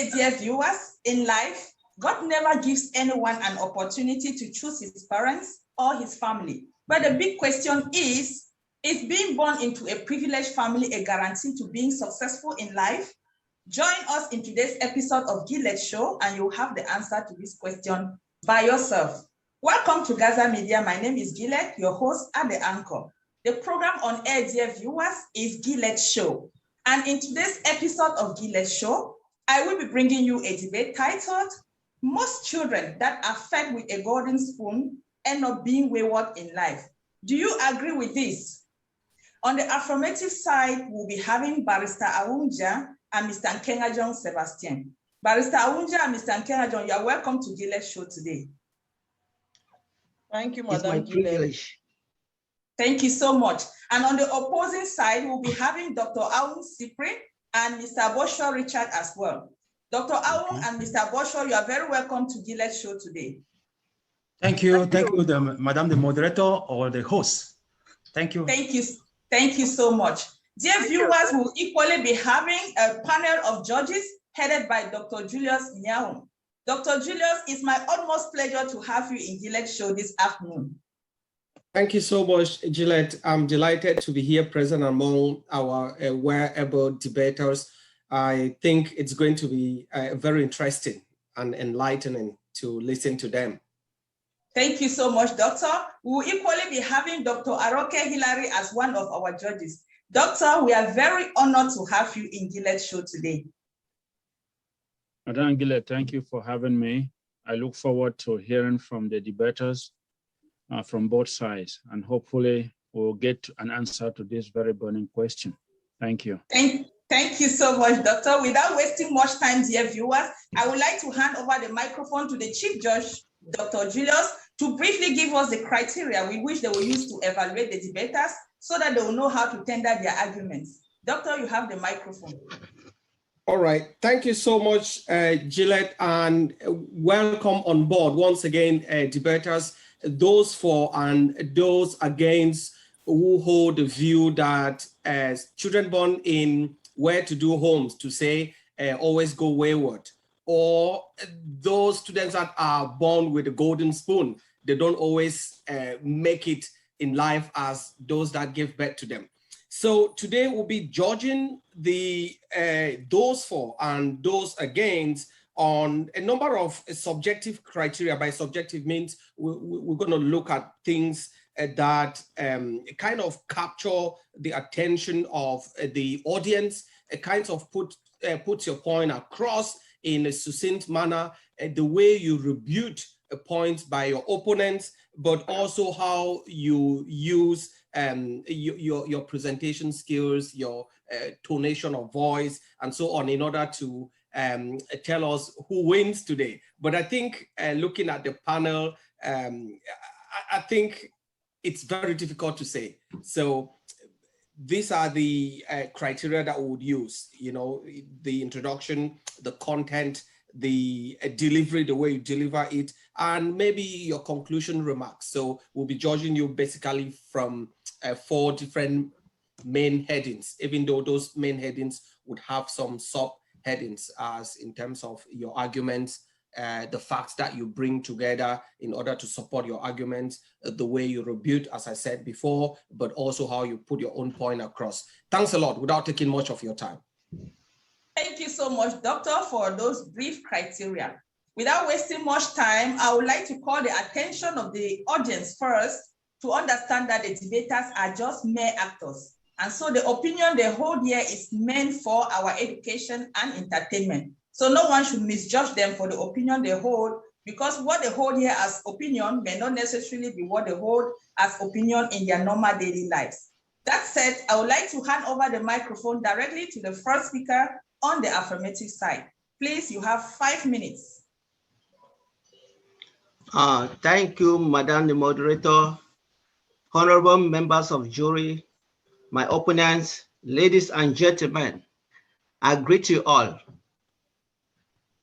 dear viewers, in life, God never gives anyone an opportunity to choose his parents or his family. But the big question is being born into a privileged family a guarantee to being successful in life? Join us in today's episode of Gillette Show, and you'll have the answer to this question by yourself. Welcome to Gaza Media. My name is Gillette, your host and the anchor. The program on air, dear viewers, is Gillette Show. And in today's episode of Gillette Show, I will be bringing you a debate titled, Most Children That Are Fed with a Golden Spoon End Up Being Wayward in Life. Do you agree with this? On the affirmative side, we'll be having Barrister Awunja and Mr. Nkengajon Sebastian. Barrister Awunja and Mr. Nkengajon, you are welcome to Gillette Show today. Thank you, Madam Gillette. Thank you so much. And on the opposing side, we'll be having Dr. Awun Cyprian and Mr. Bosho Richard as well. Dr. Awun and Mr. Bosho, you are very welcome to Gillette Show today. Thank you, Madam the moderator or the host. Thank you. Thank you so much. Dear viewers, we'll equally be having a panel of judges headed by Dr. Julius Nyaum. Dr. Julius, it's my utmost pleasure to have you in Gillette Show this afternoon. Thank you so much, Gillette. I'm delighted to be here present among our wearable debaters. I think it's going to be very interesting and enlightening to listen to them. Thank you so much, Doctor. We will equally be having Dr. Aroke Hilary as one of our judges. Doctor, we are very honored to have you in Gillette Show today. Madam Gillette, thank you for having me. I look forward to hearing from the debaters from both sides, and hopefully we'll get an answer to this very burning question. Thank you. Thank you so much, Doctor. Without wasting much time, dear viewers, I would like to hand over the microphone to the Chief Judge, Dr. Julius, to briefly give us the criteria with which they will use to evaluate the debaters so that they will know how to tender their arguments. Doctor, you have the microphone. All right. Thank you so much, Gillette, and welcome on board once again, debaters, those for and those against who hold the view that children born in well-to-do homes, to say, always go wayward, or those students that are born with a golden spoon, they don't always make it in life as those that give birth to them. So today we'll be judging the those for and those against on a number of subjective criteria. By subjective means we're going to look at things that kind of capture the attention of the audience, kind of puts your point across in a succinct manner, the way you rebut a point by your opponents, but also how you use your presentation skills, your tonation of voice, and so on, in order to tell us who wins today. But I think looking at the panel, I think it's very difficult to say. So these are the criteria that we would use, you know, the introduction, the content, the delivery, the way you deliver it, and maybe your conclusion remarks. So we'll be judging you basically from 4 different main headings, even though those main headings would have some sub-headings as in terms of your arguments, the facts that you bring together in order to support your arguments, the way you rebut, as I said before, but also how you put your own point across. Thanks a lot, without taking much of your time. Thank you so much, Doctor, for those brief criteria. Without wasting much time, I would like to call the attention of the audience first to understand that the debaters are just mere actors. And so the opinion they hold here is meant for our education and entertainment. So no one should misjudge them for the opinion they hold, because what they hold here as opinion may not necessarily be what they hold as opinion in their normal daily lives. That said, I would like to hand over the microphone directly to the first speaker on the affirmative side. Please, you have 5 minutes. Thank you, Madam the Moderator, honorable members of jury, my opponents, ladies and gentlemen. I greet you all.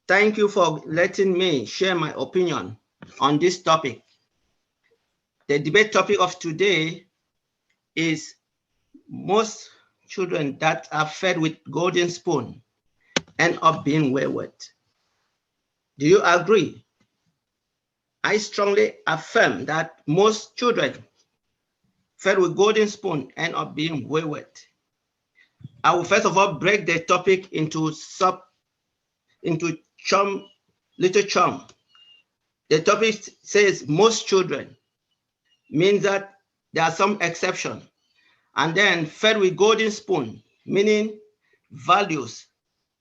Thank you for letting me share my opinion on this topic. The debate topic of today is most children that are fed with golden spoon end up being wayward. Do you agree? I strongly affirm that most children fed with golden spoon end up being wayward. I will first of all break the topic into little chum. The topic says most children, means that there are some exceptions. And then fed with golden spoon, meaning values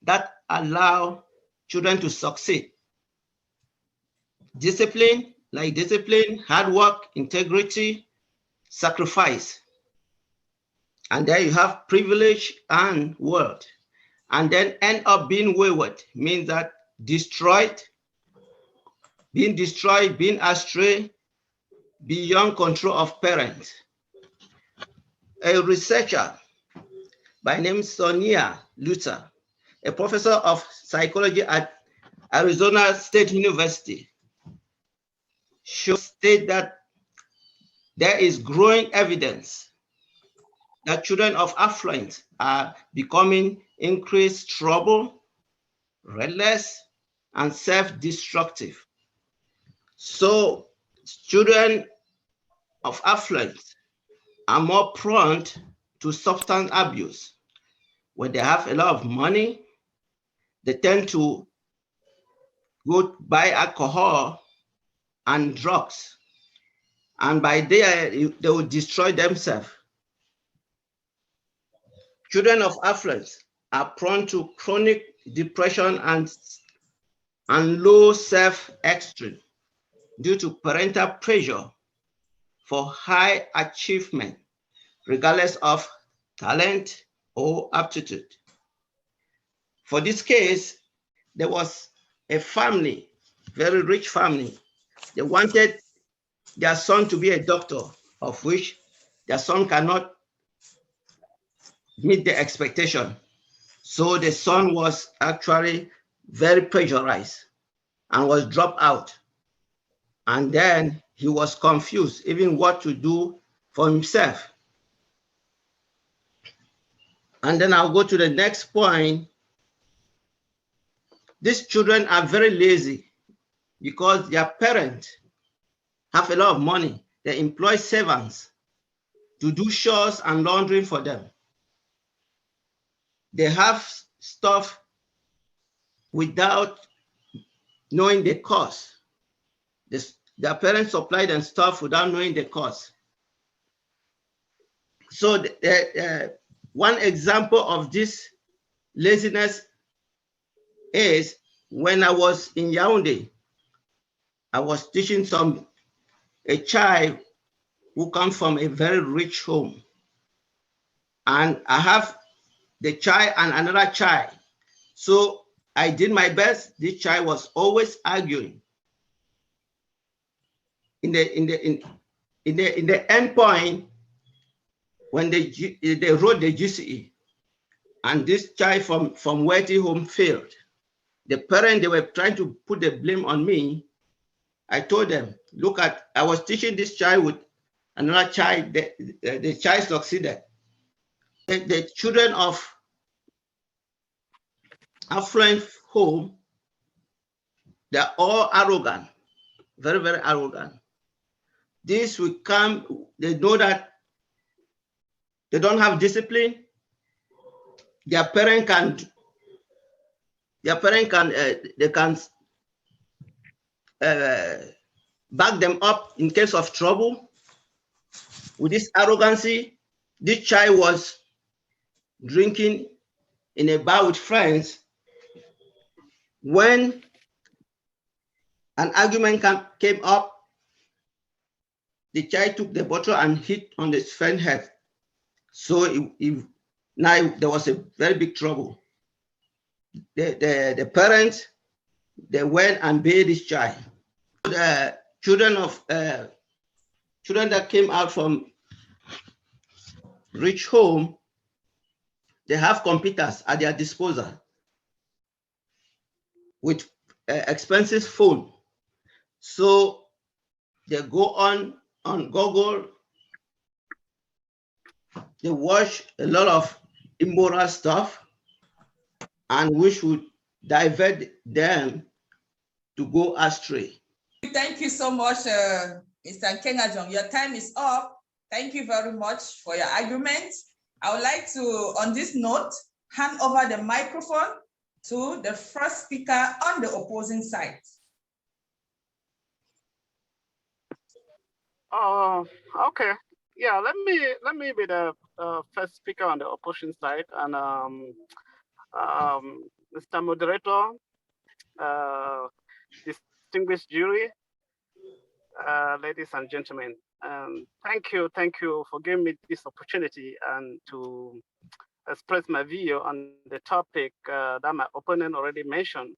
that allow children to succeed. Discipline, like discipline, hard work, integrity, sacrifice. And then you have privilege and world. And then end up being wayward, means that being destroyed, being astray, beyond control of parents. A researcher by name Sonia Luther, a professor of psychology at Arizona State University, state that there is growing evidence that children of affluence are becoming increased trouble, restless, and self-destructive. So children of affluence are more prone to substance abuse. When they have a lot of money, they tend to go buy alcohol and drugs. And by there, they will destroy themselves. Children of affluence are prone to chronic depression and low self-esteem due to parental pressure for high achievement, regardless of talent or aptitude. For this case, there was a family, very rich family. They wanted their son to be a doctor, of which their son cannot meet the expectation. So the son was actually very pressurized and was dropped out. And then he was confused, even what to do for himself. And then I'll go to the next point. These children are very lazy because their parents have a lot of money. They employ servants to do chores and laundry for them. They have stuff without knowing the cost. Their parents supply them stuff without knowing the cost. So one example of this laziness is when I was in Yaoundé. I was teaching a child who comes from a very rich home. And I have the child and another child. So I did my best. This child was always arguing. In the end point, when they wrote the GCE, and this child from wealthy home failed, the parents, they were trying to put the blame on me. I told them, look I was teaching this child with another child, the child succeeded. The children of affluent home, they're all arrogant, very, very arrogant. This will come, they know that they don't have discipline. Their parent can back them up in case of trouble. With this arrogancy, this child was drinking in a bar with friends. When an argument came up, the child took the bottle and hit on his friend's head. So now there was a very big trouble. The parents, they went and bailed this child. The children that came out from rich home, they have computers at their disposal with expensive phone. So they go on Google, they watch a lot of immoral stuff, and which would divert them to go astray. Thank you so much, Mr. Nkengajong. Your time is up. Thank you very much for your argument. I would like to, on this note, hand over the microphone to the first speaker on the opposing side. Okay. Yeah, let me be the first speaker on the opposition side, and Mr. Moderator, distinguished jury, ladies and gentlemen, thank you for giving me this opportunity and to express my view on the topic that my opponent already mentioned,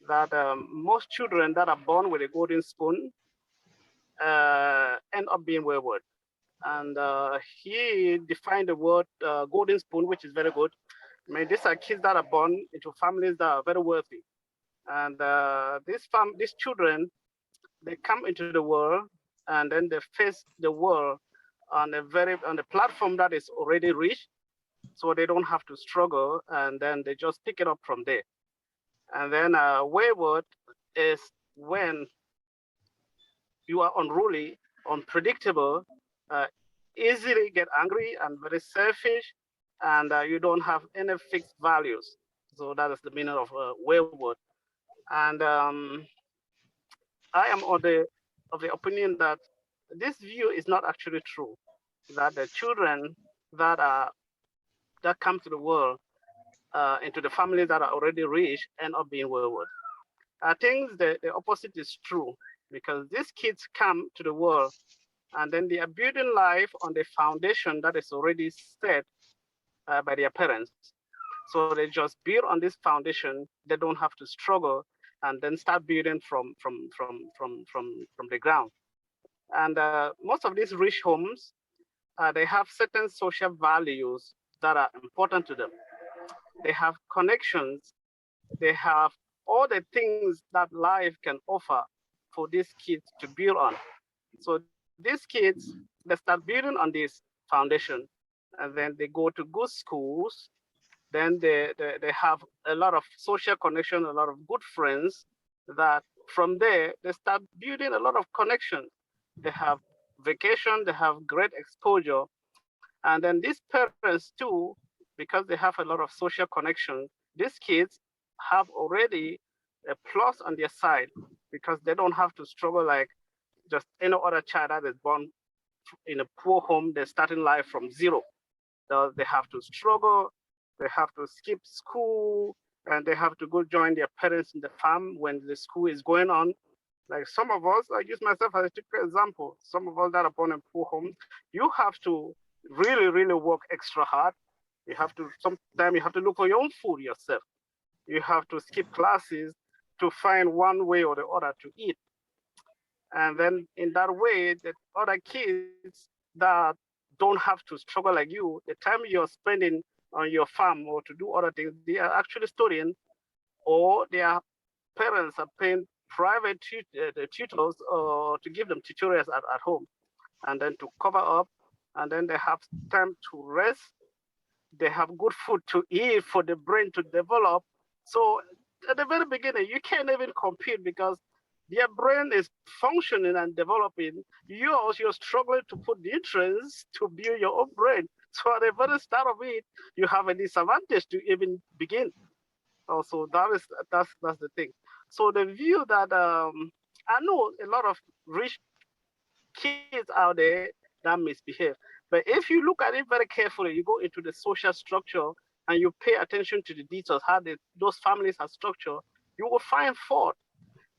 that most children that are born with a golden spoon end up being wayward. And he defined the word golden spoon, which is very good. I mean, these are kids that are born into families that are very wealthy. And these children, they come into the world and then they face the world on a platform that is already rich, so they don't have to struggle, and then they just pick it up from there. And then wayward is when you are unruly, unpredictable, easily get angry and very selfish, and you don't have any fixed values. So that is the meaning of wayward. And I am of the opinion that this view is not actually true, that the children that come to the world into the families that are already rich end up being wayward. I think the opposite is true, because these kids come to the world and then they are building life on the foundation that is already set by their parents. So they just build on this foundation. They don't have to struggle and then start building from the ground. And most of these rich homes, they have certain social values that are important to them. They have connections. They have all the things that life can offer for these kids to build on. So these kids, they start building on this foundation, and then they go to good schools. Then they have a lot of social connection, a lot of good friends, that from there, they start building a lot of connections. They have vacation, they have great exposure. And then these parents too, because they have a lot of social connections, these kids have already a plus on their side, because they don't have to struggle like just any other child that is born in a poor home. They're starting life from zero. They have to struggle, they have to skip school, and they have to go join their parents in the farm when the school is going on. Like some of us, I use myself as a typical example, some of us that are born in poor homes, you have to really, really work extra hard. You have to, sometimes you have to look for your own food yourself. You have to skip classes to find one way or the other to eat. And then in that way, the other kids that don't have to struggle like you, the time you're spending on your farm or to do other things, they are actually studying, or their parents are paying private tutors or to give them tutorials at home, and then to cover up, and then they have time to rest. They have good food to eat for the brain to develop. So at the very beginning, you can't even compete, because their brain is functioning and developing. You're struggling to put nutrients to build your own brain. So at the very start of it, you have a disadvantage to even begin. Also, that's the thing. So the view that I know a lot of rich kids out there that misbehave, but if you look at it very carefully, you go into the social structure and you pay attention to the details, how those families are structured, you will find fault.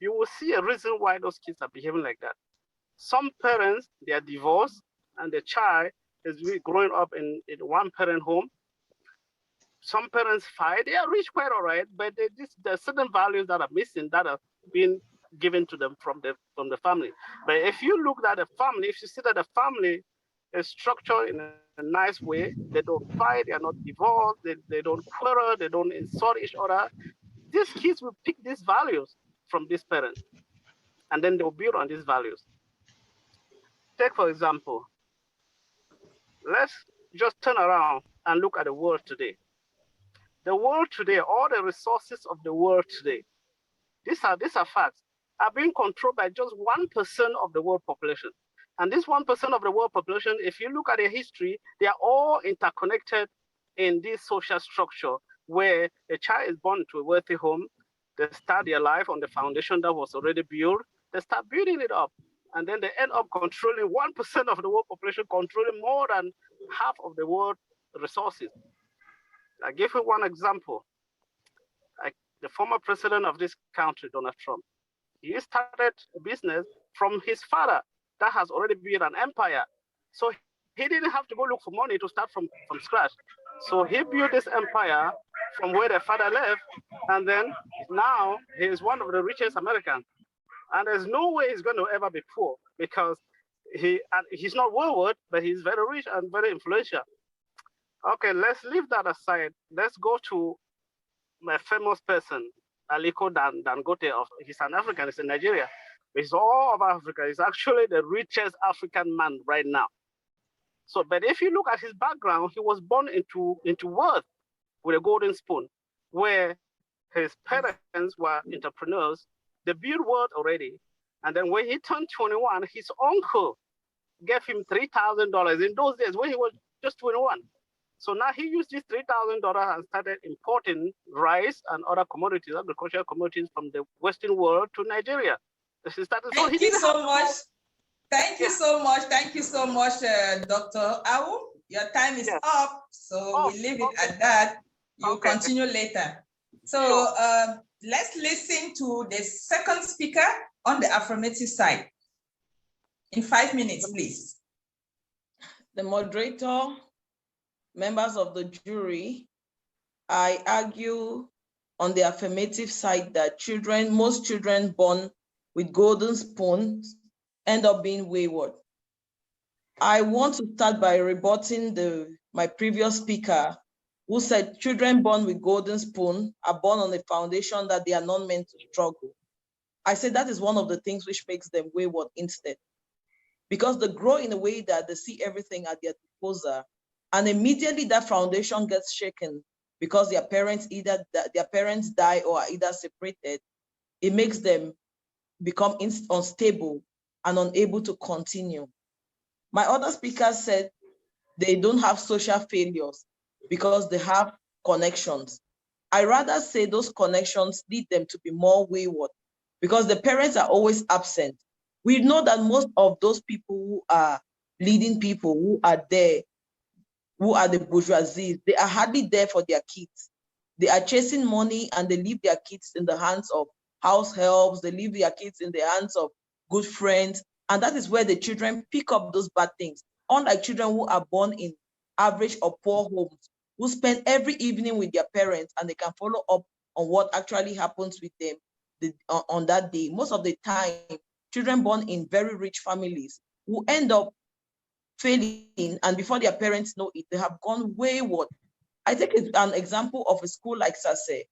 You will see a reason why those kids are behaving like that. Some parents, they are divorced, and the child is growing up in one-parent home. Some parents fight. They are rich, quite all right, but there are certain values that are missing, that are being given to them from the family. But if you look at the family, if you see that the family is structured in a nice way, they don't fight, they are not divorced, they don't quarrel, they don't insult each other, these kids will pick these values from these parents, and then they'll build on these values. Take, for example, let's just turn around and look at the world today. The world today, all the resources of the world today, these are facts, are being controlled by just 1% of the world population. And this 1% of the world population, if you look at their history, they are all interconnected in this social structure where a child is born into a wealthy home, they start their life on the foundation that was already built, they start building it up, and then they end up controlling 1% of the world population, controlling more than half of the world resources. I give you one example. The former president of this country, Donald Trump, he started a business from his father that has already built an empire. So he didn't have to go look for money to start from scratch. So he built this empire from where the father left, and then now he is one of the richest Americans. And there's no way he's going to ever be poor, because he's not wayward, but he's very rich and very influential. Okay, let's leave that aside. Let's go to my famous person, Aliko Dangote. He's an African, he's in Nigeria. He's all over Africa. He's actually the richest African man right now. So, but if you look at his background, he was born into wealth with a golden spoon, where his parents were entrepreneurs. They built wealth already. And then when he turned 21, his uncle gave him $3,000 in those days when he was just 21. So now he used this $3,000 and started importing rice and other commodities, agricultural commodities from the Western world to Nigeria. Thank you so much. Thank you so much. Thank you so much, Dr. Awu. Your time is up, so we leave it at that. You'll continue later. So let's listen to the second speaker on the affirmative side. In 5 minutes, please. The moderator, members of the jury, I argue on the affirmative side that most children born with golden spoons end up being wayward. I want to start by rebutting my previous speaker who said children born with golden spoon are born on a foundation that they are not meant to struggle. I said that is one of the things which makes them wayward instead, because they grow in a way that they see everything at their disposal, and immediately that foundation gets shaken because their parents die or are either separated. It makes them become unstable and unable to continue. My other speaker said they don't have social failures because they have connections. I rather say those connections lead them to be more wayward because the parents are always absent. We know that most of those people who are leading people, who are there, who are the bourgeoisie, they are hardly there for their kids. They are chasing money and they leave their kids in the hands of house helps, they leave their kids in the hands of good friends, and that is where the children pick up those bad things. Unlike children who are born in average or poor homes, who spend every evening with their parents and they can follow up on what actually happens with them on that day. Most of the time, children born in very rich families who end up failing, and before their parents know it, they have gone wayward. I think it's an example of a school like Sase,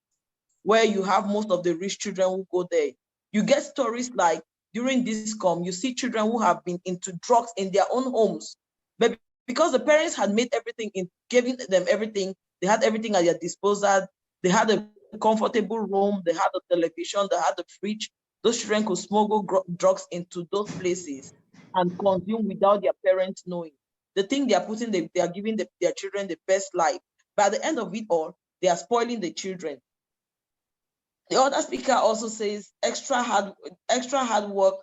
where you have most of the rich children who go there. You get stories like during this you see children who have been into drugs in their own homes, but because the parents had made everything, giving them everything, they had everything at their disposal, they had a comfortable room, they had a television, they had a fridge, those children could smuggle drugs into those places and consume without their parents knowing. The thing they are putting, they are giving their children the best life. But at the end of it all, they are spoiling the children. The other speaker also says extra hard work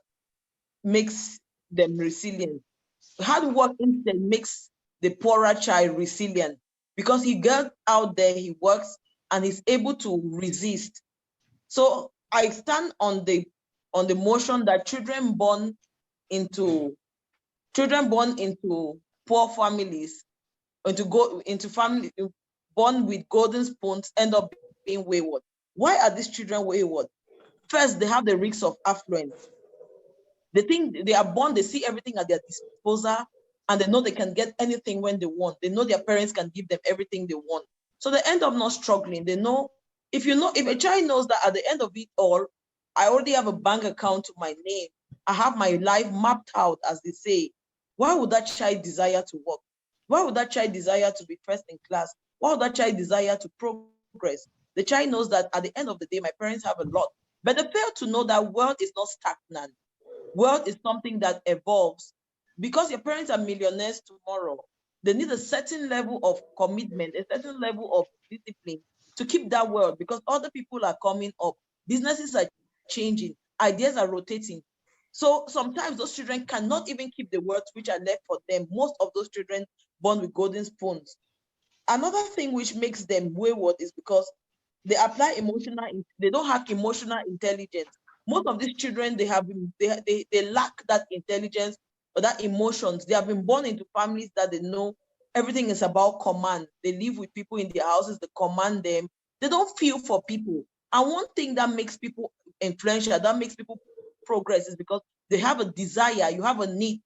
makes them resilient. Hard work instead makes the poorer child resilient because he gets out there, he works, and he's able to resist. So I stand on the motion that children born into poor families, born with golden spoons end up being wayward. Why are these children wayward? First, they have the risks of affluence. They think they are born, they see everything at their disposal, and they know they can get anything when they want. They know their parents can give them everything they want. So they end up not struggling. They know, if a child knows that at the end of it all, I already have a bank account to my name, I have my life mapped out, as they say, why would that child desire to work? Why would that child desire to be first in class? Why would that child desire to progress? progress. The child knows that at the end of the day, my parents have a lot, but they fail to know that wealth is not stagnant. Wealth is something that evolves. Because your parents are millionaires tomorrow, they need a certain level of commitment, a certain level of discipline to keep that wealth, because other people are coming up, businesses are changing, ideas are rotating. So sometimes those children cannot even keep the wealth which are left for them. Most of those children born with golden spoons. Another thing which makes them wayward is because they apply they don't have emotional intelligence. Most of these children, they lack that intelligence or that emotions. They have been born into families that they know everything is about command. They live with people in their houses, they command them. They don't feel for people. And one thing that makes people influential, that makes people progress, is because they have a desire, you have a need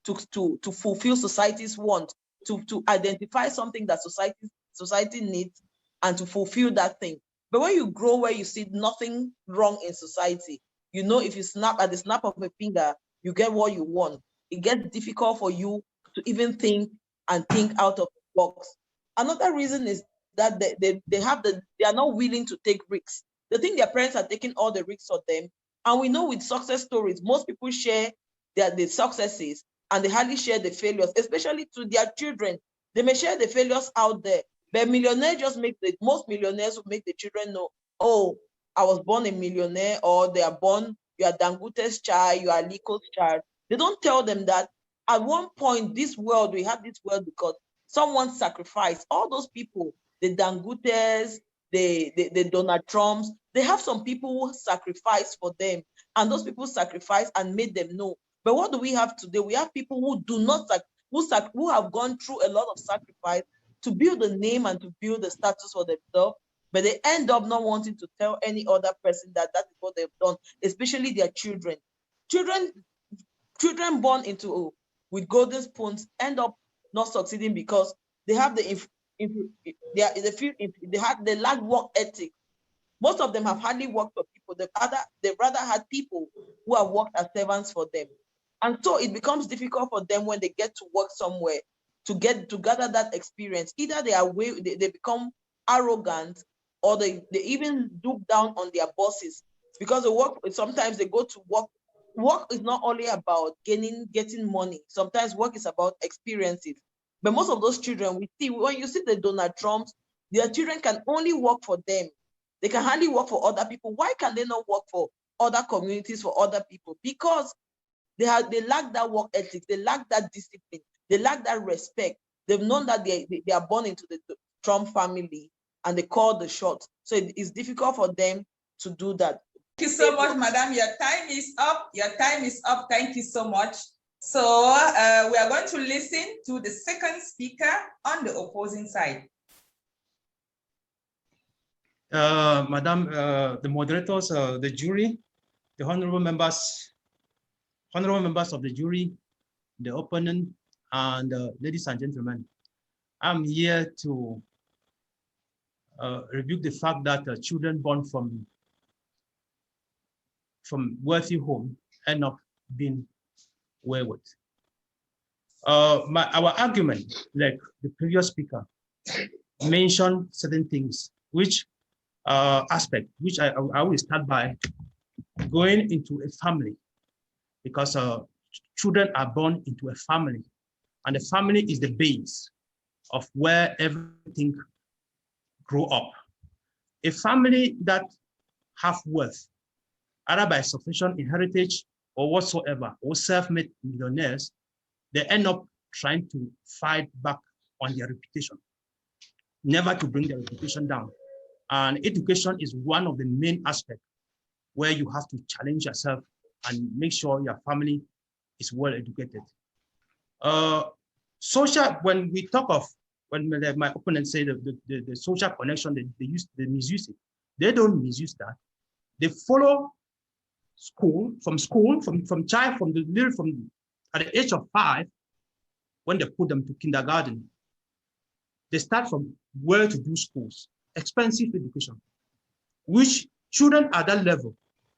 to fulfill society's want, to identify something that society needs and to fulfill that thing. But when you grow where you see nothing wrong in society, you know, if you snap at the snap of a finger, you get what you want. It gets difficult for you to even think out of the box. Another reason is that they are not willing to take risks. They think their parents are taking all the risks for them. And we know with success stories, most people share the successes and they hardly share the failures, especially to their children. They may share the failures out there, but most millionaires will make the children know, oh, I was born a millionaire, or they are born, you are Dangote's child, you are Liko's child. They don't tell them that at one point, we have this world because someone sacrificed. All those people, the Dangotes, the Donald Trumps, they have some people who sacrificed for them, and those people sacrificed and made them know. But what do we have today? We have people who do not, who have gone through a lot of sacrifice to build a name and to build a status for themselves, but they end up not wanting to tell any other person that is what they've done, especially their children. Children born with golden spoons end up not succeeding because they have they lack work ethic. Most of them have hardly worked for people. They've rather had people who have worked as servants for them. And so it becomes difficult for them when they get to work somewhere to gather that experience. Either they become arrogant, or they even look down on their bosses because sometimes they go to work. Work is not only about getting money. Sometimes work is about experiences. But most of those children, when you see the Donald Trumps, their children can only work for them. They can hardly work for other people. Why can they not work for other communities, for other people? Because they lack that work ethic, they lack that discipline, they lack that respect. They've known that they are born into the Trump family and they call the shots. So it's difficult for them to do that. Thank you so much, Madam. Your time is up. Thank you so much. So we are going to listen to the second speaker on the opposing side. Madam, the moderators, the jury, the honorable members of the jury, the opponent, and ladies and gentlemen, I'm here to rebuke the fact that children born from wealthy home end up being wayward. Our argument, like the previous speaker, mentioned certain things, which aspect, which I will start by going into a family, because children are born into a family, and the family is the base of where everything grow up. A family that have wealth, either by succession, inheritance, or whatsoever, or self-made millionaires, they end up trying to fight back on their reputation, never to bring their reputation down. And education is one of the main aspects where you have to challenge yourself and make sure your family is well educated. When we talk of, when my opponents say the social connection, they misuse it. They don't misuse that. They follow from at the age of 5, when they put them to kindergarten, they start from well-to-do schools, expensive education, which children at that level,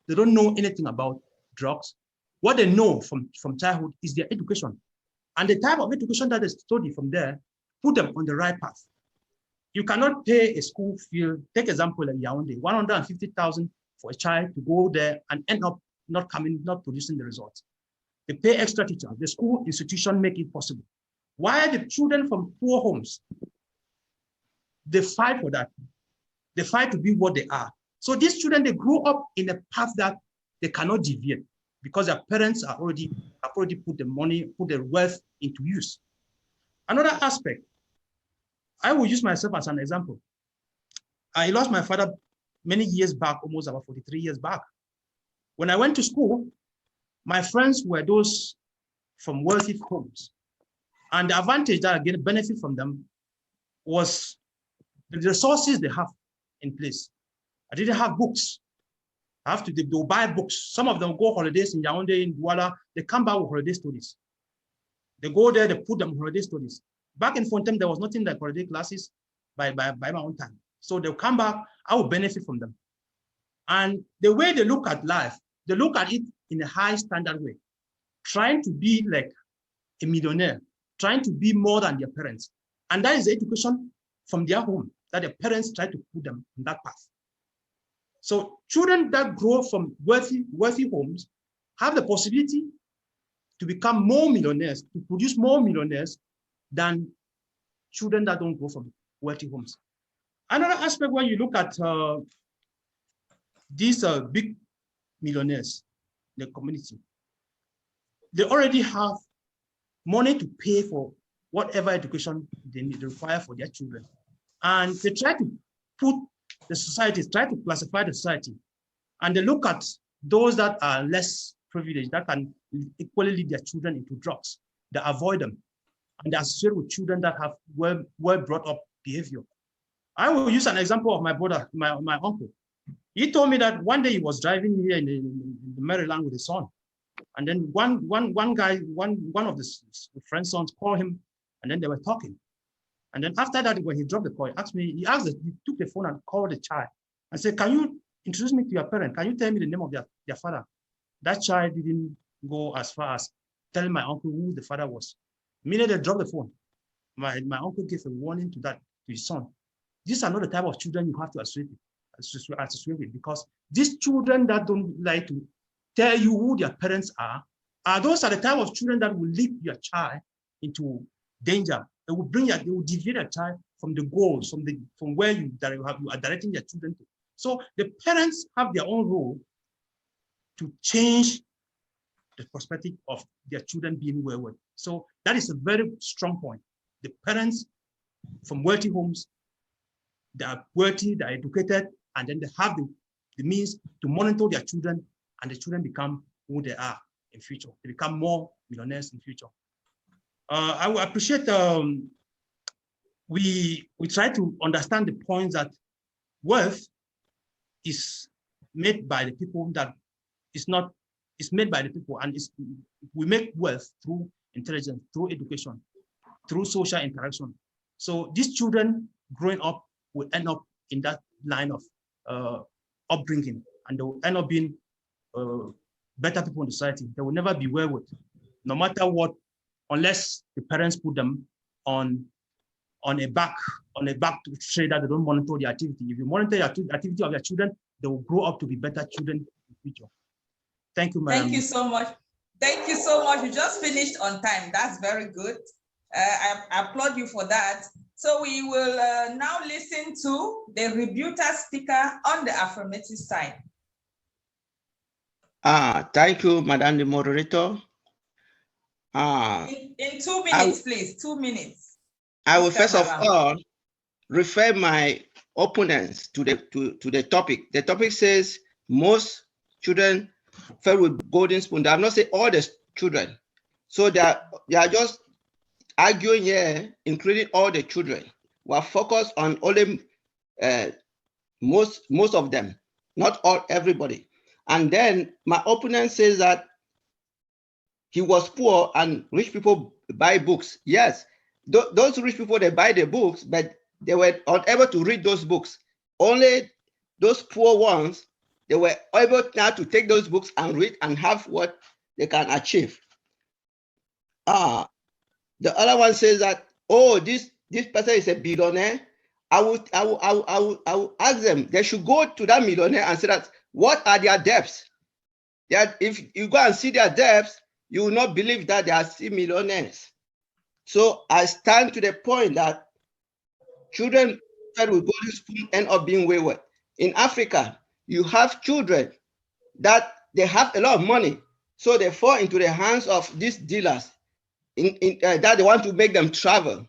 they don't know anything about drugs. What they know from childhood is their education. And the type of education that they study from there, put them on the right path. You cannot pay a school fee. Take example like Yaoundé, 150,000 for a child to go there and end up not producing the results. They pay extra teachers. The school institution make it possible. Why the children from poor homes, they fight for that. They fight to be what they are. So these children, they grow up in a path that they cannot deviate because their parents have already put the money, put the wealth into use. Another aspect, I will use myself as an example. I lost my father many years back, almost about 43 years back. When I went to school, my friends were those from wealthy homes. And the advantage that I get benefit from them was the resources they have in place. I didn't have books. They'll buy books. Some of them go holidays in Yaoundé, in Douala, they come back with holiday studies. They go there, they put them holiday studies. Back in Fontem, there was nothing like holiday classes by my own time. So they'll come back, I will benefit from them. And the way they look at life, they look at it in a high standard way, trying to be like a millionaire, trying to be more than their parents. And that is the education from their home that their parents try to put them on that path. So children that grow from wealthy homes have the possibility to become more millionaires, to produce more millionaires than children that don't grow from wealthy homes. Another aspect when you look at these big millionaires in the community, they already have money to pay for whatever education they require for their children. And they try to put the society, try to classify the society. And they look at those that are less privileged, that can equally lead their children into drugs. They avoid them. And they associate with children that have well brought up behavior. I will use an example of my brother, my uncle. He told me that one day he was driving here in Maryland with his son. And then one of the friend's sons called him, and then they were talking. And then after that, when he dropped the call, he took the phone and called the child and said, "Can you introduce me to your parent? Can you tell me the name of their father?" That child didn't go as far as telling my uncle who the father was. Immediately they dropped the phone. My uncle gave a warning to his son. These are not the type of children you have to associate with, because these children that don't like to tell you who their parents are those are the type of children that will lead your child into danger. They will deviate your child from the goals, from where you are directing your children to. So the parents have their own role to change the perspective of their children being wayward. So that is a very strong point. The parents from wealthy homes, they are wealthy, they are educated, and then they have the means to monitor their children, and the children become who they are in future. They become more millionaires in future. I would appreciate we try to understand the point that wealth is made by the people, that it's made by the people, and we make wealth through intelligence, through education, through social interaction. So these children growing up will end up in that line of upbringing, and they will end up being better people in society. They will never be wayward, no matter what, unless the parents put them on a back to say that they don't monitor the activity. If you monitor the activity of your children, they will grow up to be better children in the future. Thank you, madam. Thank you so much. Thank you so much. You just finished on time. That's very good. I applaud you for that. So we will now listen to the rebuter speaker on the affirmative side. Thank you, Madam the Moderator. In 2 minutes, please. 2 minutes. I will first of all refer my opponents to the topic. The topic says most children fed with golden spoon. They have not said all the children. So they are just arguing here, including all the children. We are focused on only most of them, not everybody. And then my opponent says that he was poor and rich people buy books. Yes, those rich people, they buy the books, but they were unable to read those books. Only those poor ones, they were able now to take those books and read and have what they can achieve. The other one says that, oh, this person is a billionaire I will ask them, they should go to that millionaire and say that, what are their debts? That if you go and see their debts, you will not believe that they are still millionaires. So I stand to the point that children fed with golden spoon end up being wayward. In Africa, you have children that they have a lot of money, so they fall into the hands of these dealers that they want to make them travel.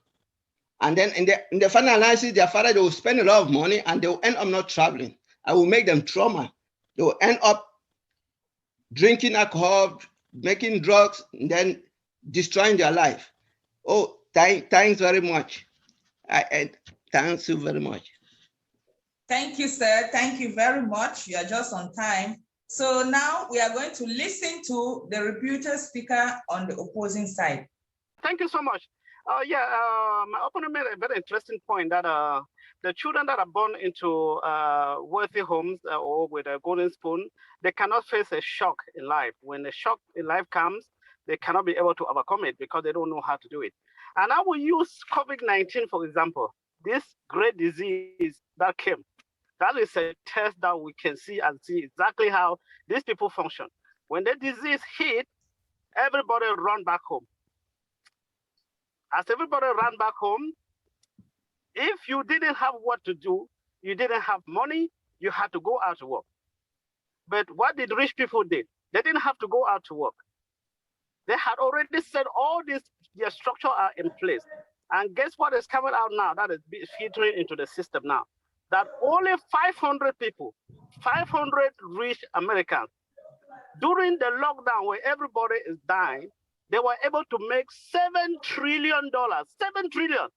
And then in the final analysis, their father, they will spend a lot of money and they will end up not traveling. I will make them trauma. They will end up drinking alcohol, making drugs, and then destroying their life. Oh, thanks very much. Thanks you very much. Thank you, sir. Thank you very much. You are just on time. So now we are going to listen to the reputed speaker on the opposing side. Thank you so much. My opponent made a very interesting point that the children that are born into wealthy homes or with a golden spoon, they cannot face a shock in life. When a shock in life comes, they cannot be able to overcome it because they don't know how to do it. And I will use COVID-19, for example, this great disease that came. That is a test that we can see exactly how these people function. When the disease hit, everybody run back home. As everybody ran back home, if you didn't have what to do, you didn't have money, you had to go out to work. But what did rich people do? They didn't have to go out to work. They had already said all this, their structure are in place. And guess what is coming out now? That is filtering into the system now. That only 500 people, 500 rich Americans, during the lockdown where everybody is dying, they were able to make $7 trillion, 7 trillion,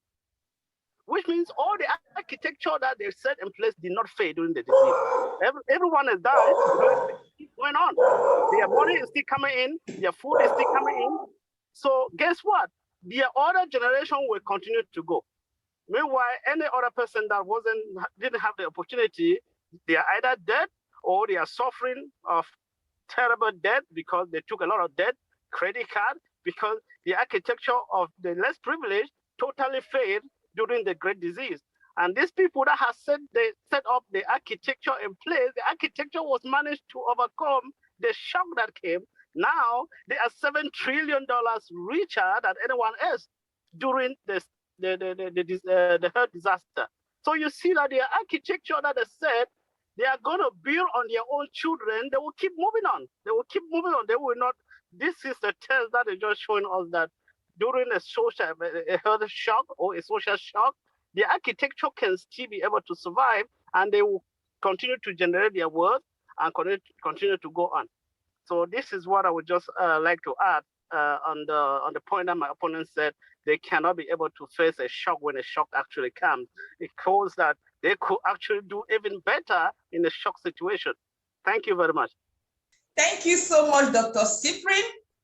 which means all the architecture that they set in place did not fade during the disease. Everyone is dying, so it keeps going on. Their money is still coming in, their food is still coming in. So guess what? Their other generation will continue to go. Meanwhile, any other person that didn't have the opportunity, they are either dead or they are suffering of terrible debt because they took a lot of debt, credit card, because the architecture of the less privileged totally failed during the great disease. And these people that have set up the architecture in place, the architecture was managed to overcome the shock that came. Now they are $7 trillion richer than anyone else during the health disaster. So you see that the architecture that they said they are going to build on their own children, they will keep moving on. They will keep moving on. They will not. This is the test that is just showing us that during a health shock or a social shock, the architecture can still be able to survive, and they will continue to generate their wealth and continue to go on. So this is what I would just like to add on the point that my opponent said they cannot be able to face a shock when a shock actually comes. It shows that they could actually do even better in a shock situation. Thank you very much. Thank you so much, Dr. Cyprian.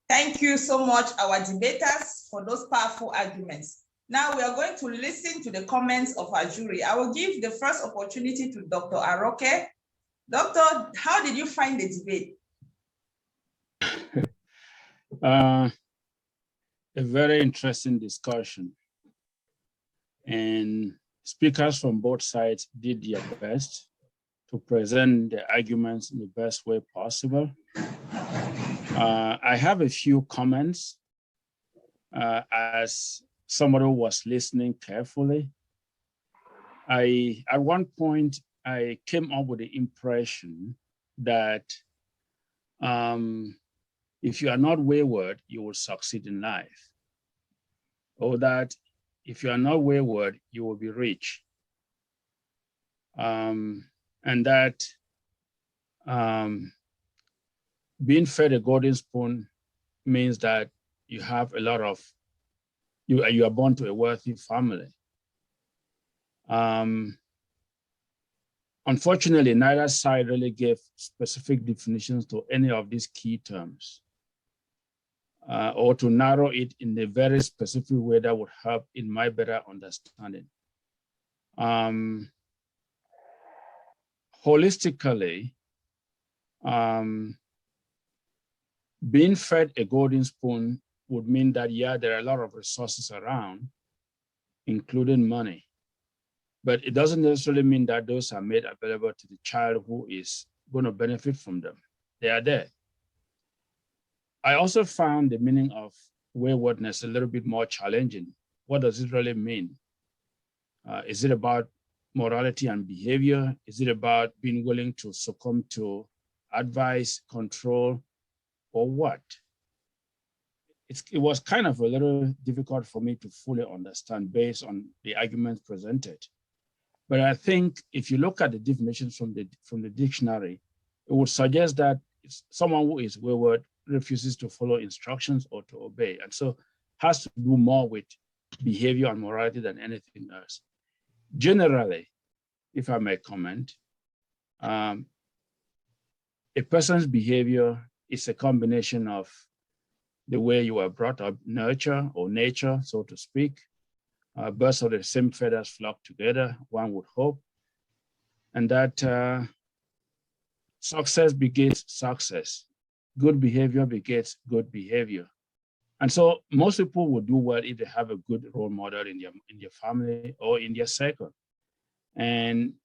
Thank you so much, our debaters, for those powerful arguments. Now we are going to listen to the comments of our jury. I will give the first opportunity to Dr. Aroke. Doctor, how did you find the debate? A very interesting discussion. And speakers from both sides did their best to present the arguments in the best way possible. I have a few comments as somebody who was listening carefully. At one point, I came up with the impression that if you are not wayward, you will succeed in life. Or that if you are not wayward, you will be rich. And that being fed a golden spoon means that you have a lot of, you are born to a wealthy family. Unfortunately, neither side really gave specific definitions to any of these key terms, or to narrow it in a very specific way that would help in my better understanding. Holistically, being fed a golden spoon would mean that, yeah, there are a lot of resources around, including money. but it doesn't necessarily mean that those are made available to the child who is going to benefit from them. They are there. I also found the meaning of waywardness a little bit more challenging. What does it really mean? Is it about morality and behavior? Is it about being willing to succumb to advice, control, or what? It was kind of a little difficult for me to fully understand based on the arguments presented. But I think if you look at the definitions from the dictionary, it would suggest that it's someone who is wayward refuses to follow instructions or to obey, and so has to do more with behavior and morality than anything else. Generally, if I may comment, a person's behavior is a combination of the way you were brought up, nurture or nature, so to speak. Birds of the same feathers flock together, one would hope. And that success begets success. Good behavior begets good behavior. And so most people would do well if they have a good role model in their family or in their circle. And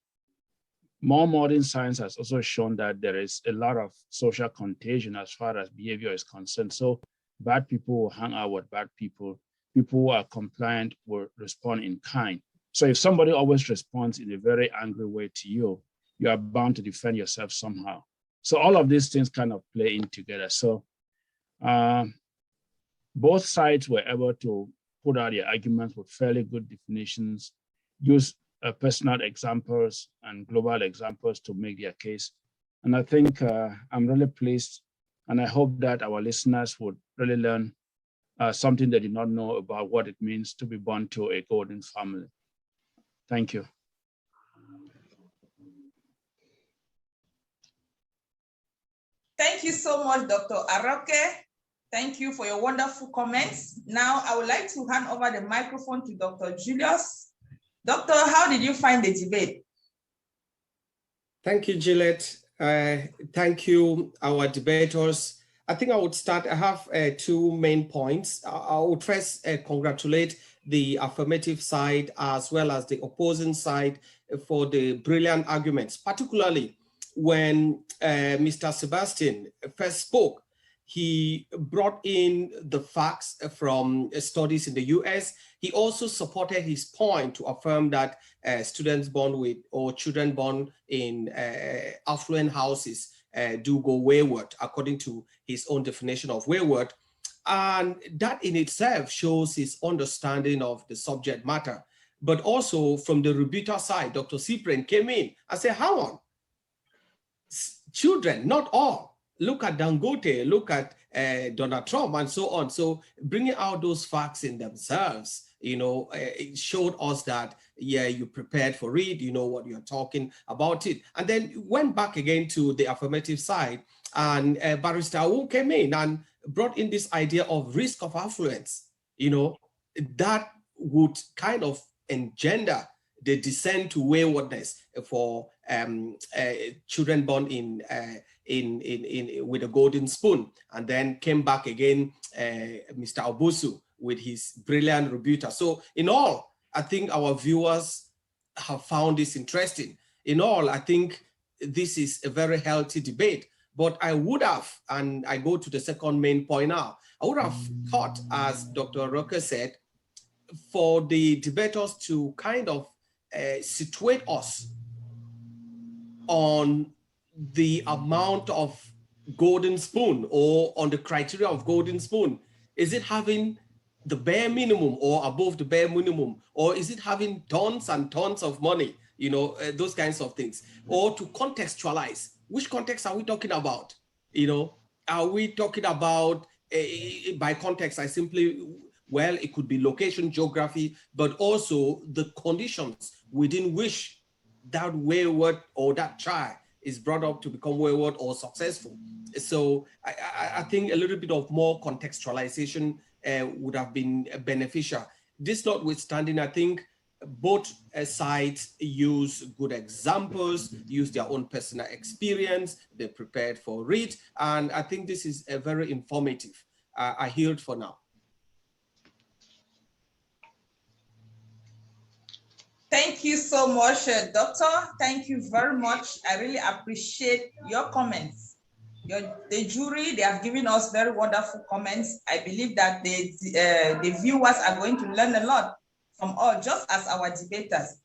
more modern science has also shown that there is a lot of social contagion as far as behavior is concerned. So bad people will hang out with bad people. People who are compliant will respond in kind. So if somebody always responds in a very angry way to you, you are bound to defend yourself somehow. So all of these things kind of play in together. So both sides were able to put out their arguments with fairly good definitions, use personal examples and global examples to make their case. And I think I'm really pleased, and I hope that our listeners would really learn something they did not know about what it means to be born to a golden family. Thank you. Thank you so much, Dr. Aroke. Thank you for your wonderful comments. Now, I would like to hand over the microphone to Dr. Julius. Doctor, how did you find the debate? Thank you, Gillette. Thank you, our debaters. I think I would start. I have two main points. I would first congratulate the affirmative side as well as the opposing side for the brilliant arguments, particularly when Mr. Sebastian first spoke. He brought in the facts from studies in the US. He also supported his point to affirm that students born with or children born in affluent houses do go wayward, according to his own definition of wayward. And that in itself shows his understanding of the subject matter. But also from the rebuttal side, Dr. Cyprian came in and said, hang on, children, not all. Look at Dangote, look at Donald Trump and so on. So bringing out those facts in themselves, you know, it showed us that, yeah, you prepared for it, you know what you're talking about it. And then went back again to the affirmative side, and Barrister Wu came in and brought in this idea of risk of affluence, you know, that would kind of engender the descent to waywardness for children born with a golden spoon, and then came back again, Mr. Obusu with his brilliant rebuttal. So in all, I think our viewers have found this interesting. In all, I think this is a very healthy debate, but I would have, and I go to the second main point now, I would have thought, as Dr. Roker said, for the debaters to kind of situate us on the amount of golden spoon or on the criteria of golden spoon. Is it having the bare minimum or above the bare minimum? Or is it having tons and tons of money? You know, those kinds of things. Or to contextualize, which context are we talking about? You know, are we talking about, by context, I simply, well, it could be location, geography, but also the conditions within which that wayward or that child is brought up to become wayward or successful. So I think a little bit of more contextualization would have been beneficial. This notwithstanding, I think both sides use good examples, use their own personal experience, they prepared for it, and I think this is a very informative. I yield for now. Thank you so much, Doctor. Thank you very much. I really appreciate your comments. The jury, they have given us very wonderful comments. I believe that the viewers are going to learn a lot from all, just as our debaters.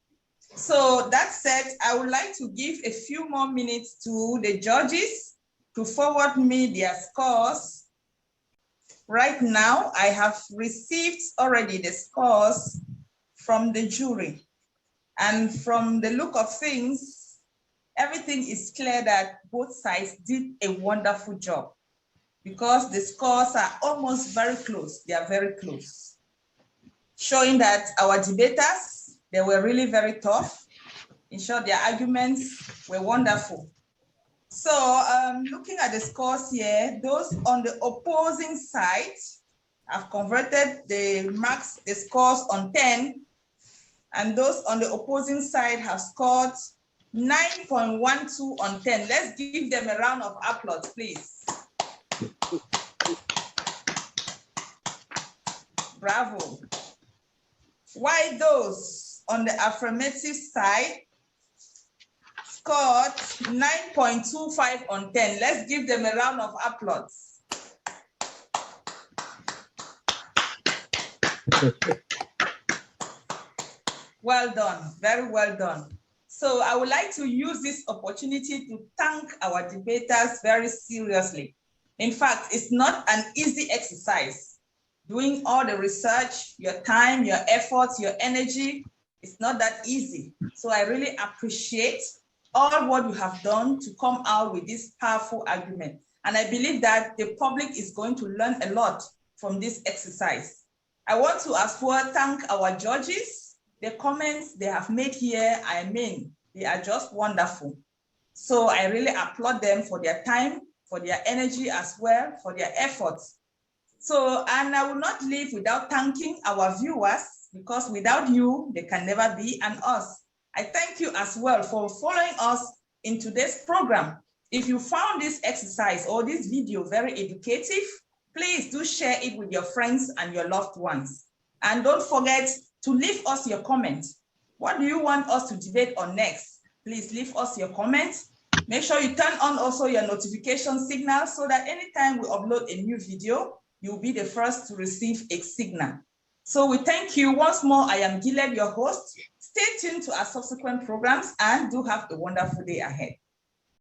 So that said, I would like to give a few more minutes to the judges to forward me their scores. Right now, I have received already the scores from the jury. And from the look of things, everything is clear that both sides did a wonderful job because the scores are almost very close. They are very close, showing that our debaters, they were really very tough. In short, their arguments were wonderful. So looking at the scores here, those on the opposing side have converted the marks, the scores on 10, and those on the opposing side have scored 9.12 on 10. Let's give them a round of applause, please. Bravo. While those on the affirmative side scored 9.25 on 10. Let's give them a round of applause. Well done, very well done. So I would like to use this opportunity to thank our debaters very seriously. In fact, it's not an easy exercise. Doing all the research, your time, your efforts, your energy, it's not that easy. So I really appreciate all what you have done to come out with this powerful argument. And I believe that the public is going to learn a lot from this exercise. I want to as well thank our judges. The comments they have made here, I mean, they are just wonderful. So I really applaud them for their time, for their energy as well, for their efforts. So, and I will not leave without thanking our viewers, because without you, they can never be, and us. I thank you as well for following us in today's program. If you found this exercise or this video very educative, please do share it with your friends and your loved ones. And don't forget to leave us your comments. What do you want us to debate on next? Please leave us your comments. Make sure you turn on also your notification signal so that anytime we upload a new video, you'll be the first to receive a signal. So we thank you once more. I am Giled, your host. Stay tuned to our subsequent programs and do have a wonderful day ahead.